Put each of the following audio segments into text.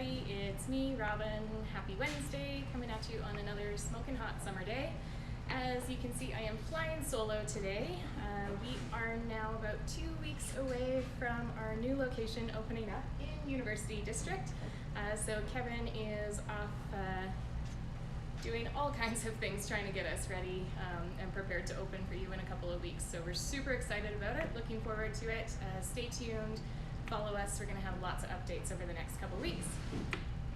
everybody, it's me, Robin. Happy Wednesday, coming at you on another smoking hot summer day. As you can see, I am flying solo today. We are now about 2 weeks away from our new location opening up in University District. So Kevin is off doing all kinds of things trying to get us ready and prepared to open for you in a couple of weeks. So we're super excited about it, looking forward to it. Stay tuned, follow us, we're gonna have lots of updates over the next couple of weeks.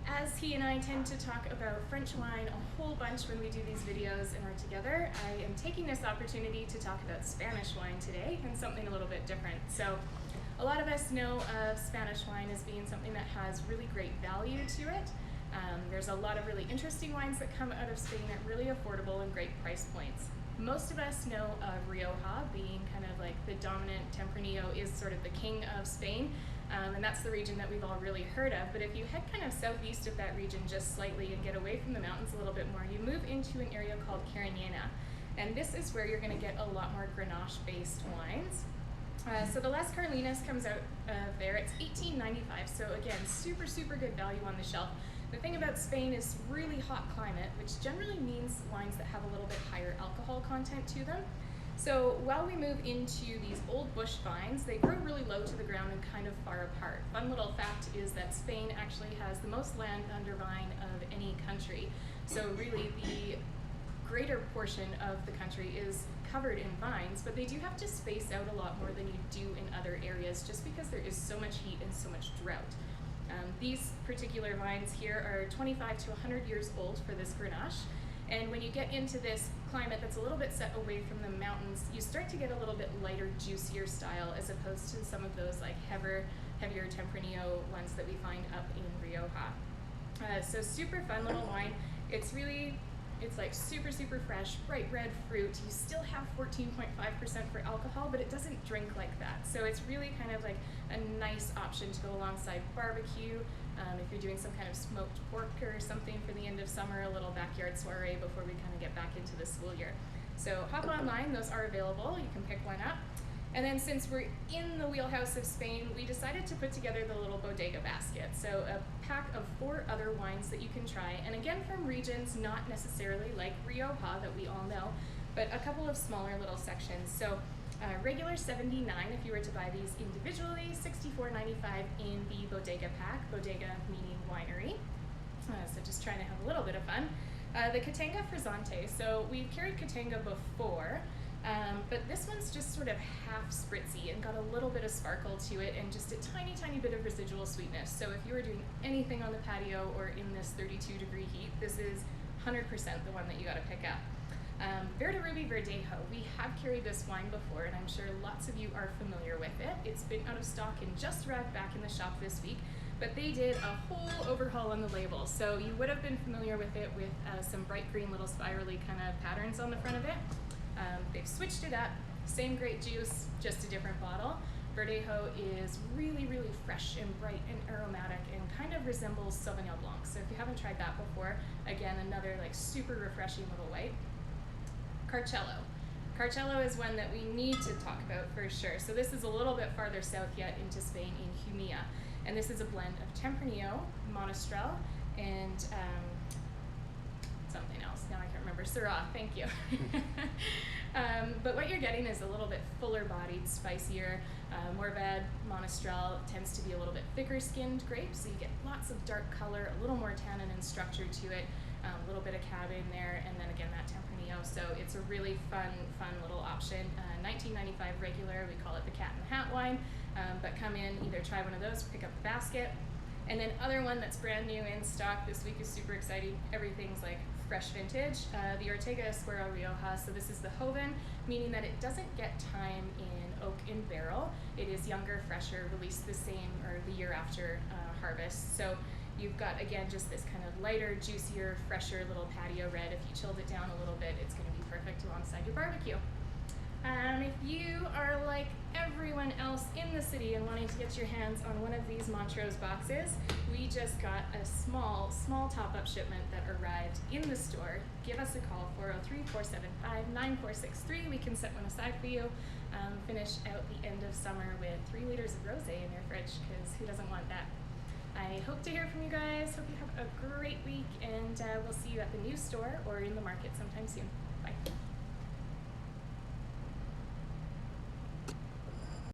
As he and I tend to talk about French wine a whole bunch when we do these videos and we're together, I am taking this opportunity to talk about Spanish wine today and something a little bit different. So a lot of us know of Spanish wine as being something that has really great value to it. There's a lot of really interesting wines that come out of Spain at really affordable and great price points. Most of us know of Rioja being kind of like the dominant. Tempranillo is sort of the king of Spain, and that's the region that we've all really heard of. But if you head kind of southeast of that region just slightly and get away from the mountains a little bit more, you move into an area called Cariñena, and this is where you're going to get a lot more Grenache-based wines. So the Las Carlinas comes out of there. It's $18.95, so again, super, super good value on the shelf. The thing about Spain is really hot climate, which generally means wines that have a little bit higher alcohol content to them. So while we move into these old bush vines, they grow really low to the ground and kind of far apart. Fun little fact is that Spain actually has the most land under vine of any country. So really the greater portion of the country is covered in vines, but they do have to space out a lot more than you do in other areas just because there is so much heat and so much drought. These particular vines here are 25 to 100 years old for this Grenache, and when you get into this climate that's a little bit set away from the mountains, you start to get a little bit lighter, juicier style as opposed to some of those like heavier Tempranillo ones that we find up in Rioja. So super fun little wine. It's like super, super fresh, bright red fruit. You still have 14.5% for alcohol, but it doesn't drink like that. So it's really kind of like a nice option to go alongside barbecue. If you're doing some kind of smoked pork or something for the end of summer, a little backyard soiree before we kind of get back into the school year. So hop online, those are available. You can pick one up. And then since we're in the wheelhouse of Spain, we decided to put together the little bodega basket. So a pack of 4 other wines that you can try. And again, from regions not necessarily like Rioja that we all know, but a couple of smaller little sections. So regular $79 if you were to buy these individually, $64.95 in the bodega pack, bodega meaning winery. So just trying to have a little bit of fun. The Catanga Frizzante. So we've carried Catanga before, but this one's just sort of half spritzy and got a little bit of sparkle to it and just a tiny, tiny bit of residual sweetness. So if you were doing anything on the patio or in this 32-degree heat, this is 100% the one that you got to pick up. Verde Ruby Verdejo. We have carried this wine before, and I'm sure lots of you are familiar with it. It's been out of stock and just arrived back in the shop this week, but they did a whole overhaul on the label. So you would have been familiar with it with some bright green little spirally kind of patterns on the front of it. They've switched it up, same great juice, just a different bottle. Verdejo is really, really fresh and bright and aromatic and kind of resembles Sauvignon Blanc. So if you haven't tried that before, again, another like super refreshing little white. Carcello. Carcello is one that we need to talk about for sure. So this is a little bit farther south yet into Spain in Jumilla. And this is a blend of Tempranillo, Monastrell, and something else. Now I can't remember. Syrah, thank you. But what you're getting is a little bit fuller bodied, spicier. Mourvedre, Monastrell tends to be a little bit thicker skinned grape, so you get lots of dark color, a little more tannin and structure to it, a little bit of cab in there, and then again that Tempranillo. So it's a really fun little option. $19.95 regular, we call it the Cat in the Hat wine, but come in, either try one of those, pick up the basket. And then other one that's brand new in stock this week is super exciting. Everything's like fresh vintage. The Ortega Escuero Rioja. So this is the Joven, meaning that it doesn't get time in oak and barrel. It is younger, fresher, released the same or the year after harvest. So you've got, again, just this kind of lighter, juicier, fresher little patio red. If you chilled it down a little bit, it's going to be perfect alongside your barbecue. If you are like everyone else in the city and wanting to get your hands on one of these Montrose boxes, we just got a small top-up shipment that arrived in the store. Give us a call, 403-475-9463. We can set one aside for you. Finish out the end of summer with 3 liters of rosé in your fridge, because who doesn't want that? I I hope to hear from you guys. Hope you have a great week, and we'll see you at the new store or in the market sometime soon. Bye.